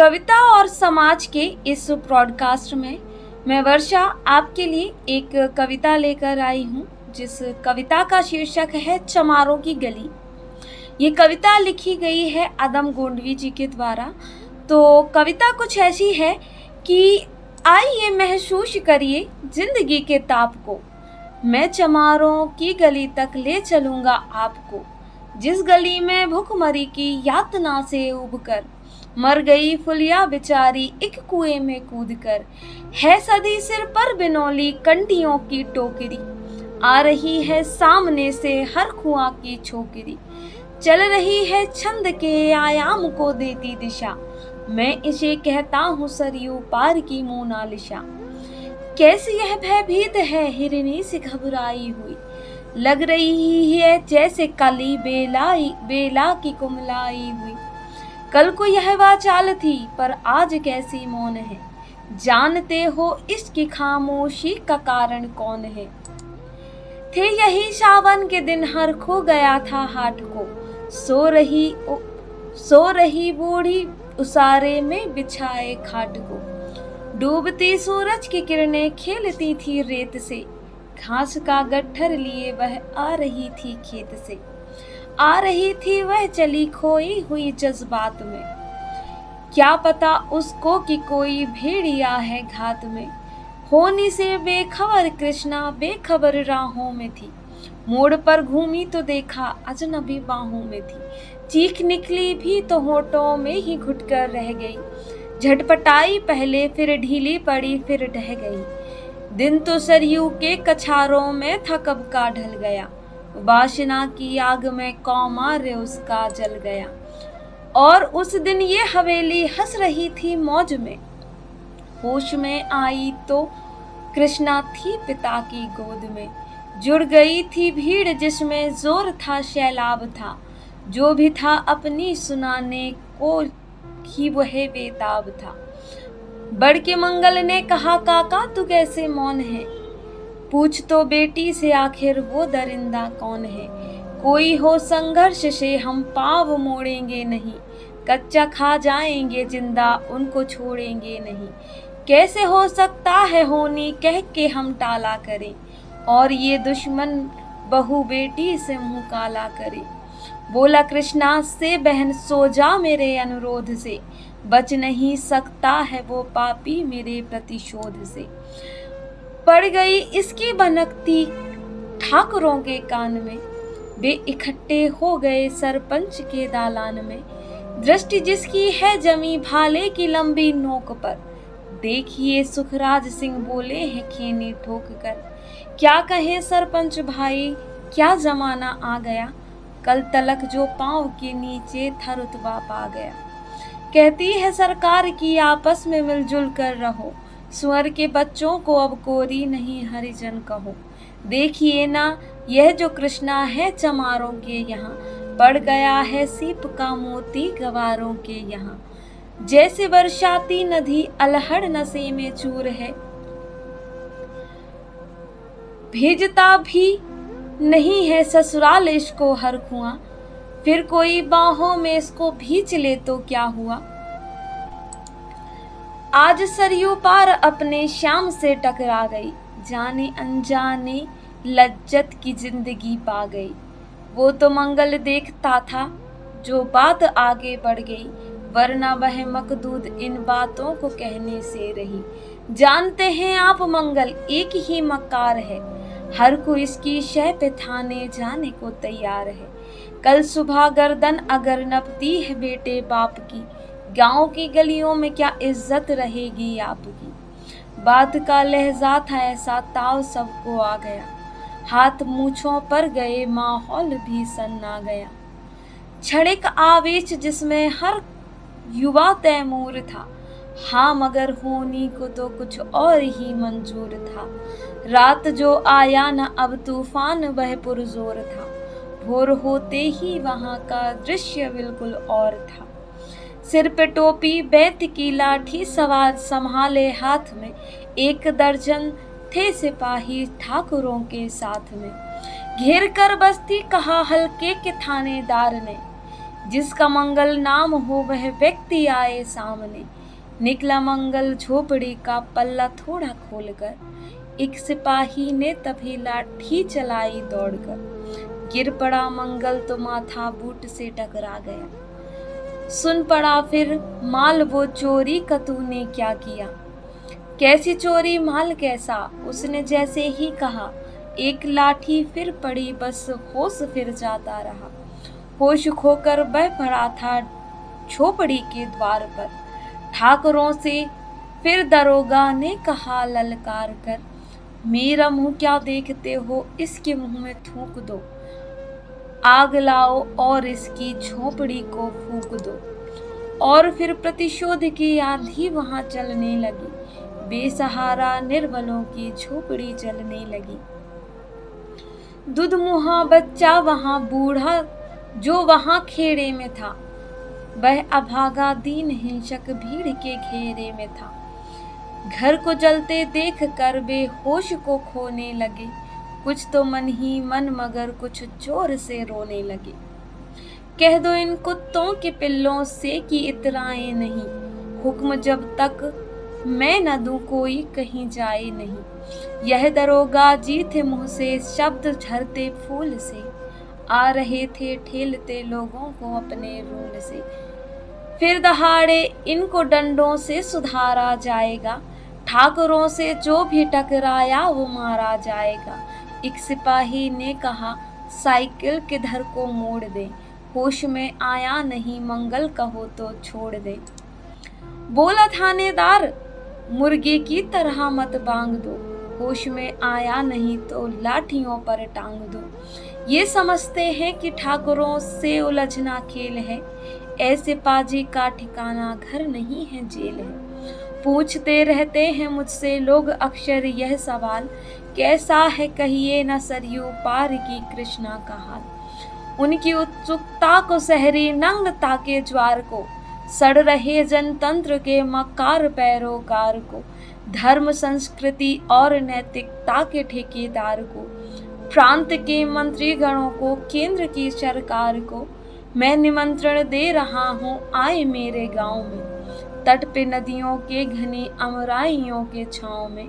कविता और समाज के इस ब्रॉडकास्ट में मैं वर्षा आपके लिए एक कविता लेकर आई हूँ, जिस कविता का शीर्षक है चमारों की गली। ये कविता लिखी गई है आदम गोंडवी जी के द्वारा। तो कविता कुछ ऐसी है कि आइए महसूस करिए जिंदगी के ताप को, मैं चमारों की गली तक ले चलूँगा आपको, जिस गली में भूखमरी की यातना से उबकर मर गई फुलिया बेचारी एक कुएं में कूदकर, है सदी सिर पर बिनौली कंटियों की टोकरी, आ रही है सामने से हर कुआं की छोकरी, चल रही है छंद के आयाम को देती दिशा, मैं इसे कहता हूँ सरयू पार की मोनालिसा। कैसी यह भयभीत है हिरनी से घबराई हुई, लग रही है जैसे कली बेला की कुमलाई हुई, कल को यह वाचाल थी पर आज कैसी मौन है, जानते हो इसकी खामोशी का कारण कौन है। थे यही सावन के दिन हर खो गया था हाट को, सो रही बूढ़ी उसारे में बिछाए खाट को, डूबती सूरज की किरणें खेलती थी रेत से, घास का गट्ठर लिए वह आ रही थी खेत से, आ रही थी वह चली खोई हुई जज्बात में, क्या पता उसको कि कोई भेड़िया है घात में, होनी से बेखबर कृष्णा बेखबर राहों में थी, मोड़ पर घूमी तो देखा अजनबी बाहों में थी, चीख निकली भी तो होठों में ही घुटकर रह गई, झटपटाई पहले फिर ढीली पड़ी फिर ढह गई, दिन तो सरयू के कछारों में था कब का ढल गया, वासना की आग में कौमार्य उसका जल गया, और उस दिन ये हवेली हंस रही थी मौज में, होश में आई तो कृष्णा थी पिता की गोद में, जुड़ गई थी भीड़ जिसमें जोर था सैलाब था, जो भी था अपनी सुनाने को ही वह बेताब था। बड़ के मंगल ने कहा काका तू कैसे मौन है, पूछ तो बेटी से आखिर वो दरिंदा कौन है, कोई हो संघर्ष से हम पाँव मोड़ेंगे नहीं, कच्चा खा जाएंगे जिंदा उनको छोड़ेंगे नहीं, कैसे हो सकता है होनी कह के हम टाला करें, और ये दुश्मन बहू बेटी से मुँह काला करे। बोला कृष्णा से बहन सो जा मेरे अनुरोध से, बच नहीं सकता है वो पापी मेरे प्रतिशोध से। पड़ गई इसकी भनकती ठाकुरों के कान में, वे इकट्ठे हो गए सरपंच के दालान में, दृष्टि जिसकी है जमी भाले की लंबी नोक पर, देखिए सुखराज सिंह बोले हैं खेनी ठोक कर, क्या कहे सरपंच भाई क्या जमाना आ गया, कल तलक जो पांव के नीचे था रुतबा पा गया, कहती है सरकार की आपस में मिलजुल कर रहो, सुअर के बच्चों को अब कोरी नहीं हरिजन कहो, देखिए ना यह जो कृष्णा है चमारों के यहाँ, पड़ गया है सीप का मोती गवारों के यहाँ, जैसे बरसाती नदी अलहड़ नशे में चूर है, भेजता भी नहीं है ससुराल इसको हर कुआं, फिर कोई बाहों में इसको भींच ले तो क्या हुआ, आज सरयू पार अपने श्याम से टकरा गई, जाने अनजाने लज्जत की जिंदगी पा गई, वो तो मंगल देखता था जो बात आगे बढ़ गई, वरना वह मकदूद इन बातों को कहने से रही, जानते हैं आप मंगल एक ही मक्कार है, हर को इसकी शह पे थाने जाने को तैयार है, कल सुबह गर्दन अगर नपती है बेटे बाप की, गांव की गलियों में क्या इज्जत रहेगी आपकी। बात का लहजा था ऐसा ताव सबको आ गया, हाथ मूछों पर गए माहौल भी सन्ना गया, क्षणिक आवेश जिसमें हर युवा तैमूर था, हाँ मगर होनी को तो कुछ और ही मंजूर था, रात जो आया न अब तूफान वह पुरजोर था, भोर होते ही वहाँ का दृश्य बिल्कुल और था, सिर पे टोपी बैत की लाठी सवार संभाले हाथ में, एक दर्जन थे सिपाही ठाकुरों के साथ में, घेर कर बस्ती कहा हल्के के थानेदार ने, जिसका मंगल नाम हो वह व्यक्ति आए सामने। निकला मंगल झोपड़ी का पल्ला थोड़ा खोलकर, एक सिपाही ने तभी लाठी चलाई दौड़कर। गिर पड़ा मंगल तो माथा बूट से टकरा गया। सुन पड़ा फिर माल वो चोरी का तूने क्या किया। कैसी चोरी माल कैसा, उसने जैसे ही कहा। एक लाठी फिर पड़ी बस होश फिर जाता रहा। होश खोकर बह पड़ा था झोपड़ी के द्वार पर। ठाकुरों से फिर दरोगा ने कहा ललकार कर, मेरा मुंह क्या देखते हो, इसके मुंह में थूक दो। आग लाओ और इसकी झोपड़ी को फूंक दो। और फिर प्रतिशोध की आंधी वहां चलने लगी। बेसहारा निर्बलों की झोपड़ी जलने लगी। दुधमुहा बच्चा वहां बूढ़ा जो वहां खेड़े में था, वह अभागा दीन हिंसक भीड़ के घेरे में था। घर को जलते देख कर बेहोश को खोने लगे। कुछ तो मन ही मन मगर कुछ जोर से रोने लगे। कह दो इन कुत्तों के पिल्लों से कि इतराए नहीं। हुक्म जब तक मैं न दूं कोई कहीं जाए नहीं। यह दरोगा जी थे मुंह से शब्द झरते फूल से। आ रहे थे ठेलते लोगों को अपने रूल से। फिर दहाड़े इनको डंडों से सुधारा जाएगा। ठाकुरों से जो भी टकराया वो मारा जाएगा। एक सिपाही ने कहा साइकिल किधर को मोड़ दे। होश में आया नहीं मंगल कहो तो छोड़ दे। बोला थानेदार मुर्गे की तरह मत बांग दो। होश में आया नहीं तो लाठियों पर टांग दो। ये समझते हैं कि ठाकुरों से उलझना खेल है। ऐसे पाजी का ठिकाना घर नहीं है जेल है। पूछते रहते हैं मुझसे लोग अक्सर यह सवाल, कैसा है कहिए न सरयू पार की कृष्णा का हाल। उनकी उत्सुकता को सहरी नग्नता के ज्वार को, सड़ रहे जनतंत्र के मकार पैरोकार को, धर्म संस्कृति और नैतिकता के ठेकेदार को, प्रांत के मंत्रीगणों को, केंद्र की सरकार को मैं निमंत्रण दे रहा हूँ आए मेरे गांव में। तट पे नदियों के घनी अमराइयों के छांव में,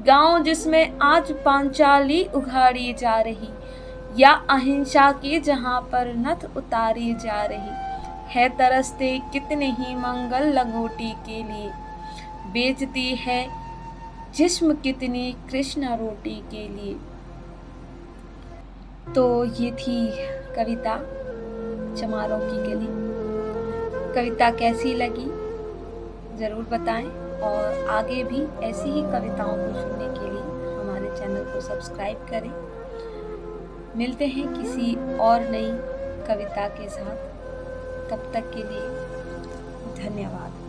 गांव जिसमें आज पांचाली उघाड़ी जा रही, या अहिंसा की जहां पर नथ उतारी जा रही है। तरसते कितने ही मंगल लंगोटी के लिए, बेचती है जिस्म कितनी कृष्णा रोटी के लिए। तो ये थी कविता चमारों की गली। कविता कैसी लगी ज़रूर बताएं, और आगे भी ऐसी ही कविताओं को सुनने के लिए हमारे चैनल को सब्सक्राइब करें। मिलते हैं किसी और नई कविता के साथ, तब तक के लिए धन्यवाद।